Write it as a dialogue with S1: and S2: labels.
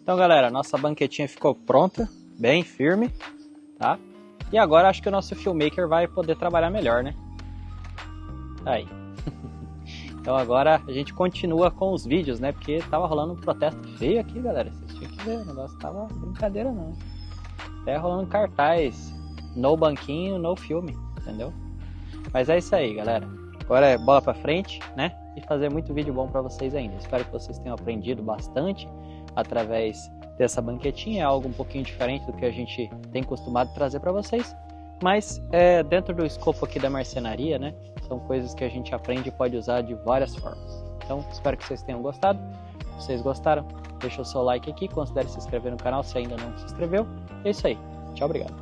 S1: Então, galera, nossa banquetinha ficou pronta, bem firme, tá? E agora acho que o nosso filmmaker vai poder trabalhar melhor, né? Aí. Então agora a gente continua com os vídeos, né? Porque tava rolando um protesto feio aqui, galera. Vocês tinham que ver, o negócio tava brincadeira não. Até rolando cartaz, no banquinho, no filme, entendeu? Mas é isso aí, galera. Agora é bola pra frente, né? E fazer muito vídeo bom pra vocês ainda. Espero que vocês tenham aprendido bastante através dessa banquetinha. É algo um pouquinho diferente do que a gente tem costumado trazer para vocês, mas dentro do escopo aqui da marcenaria, né? São coisas que a gente aprende e pode usar de várias formas. Então, espero que vocês tenham gostado. Se vocês gostaram, deixa o seu like aqui, considere se inscrever no canal se ainda não se inscreveu. É isso aí. Tchau, obrigado.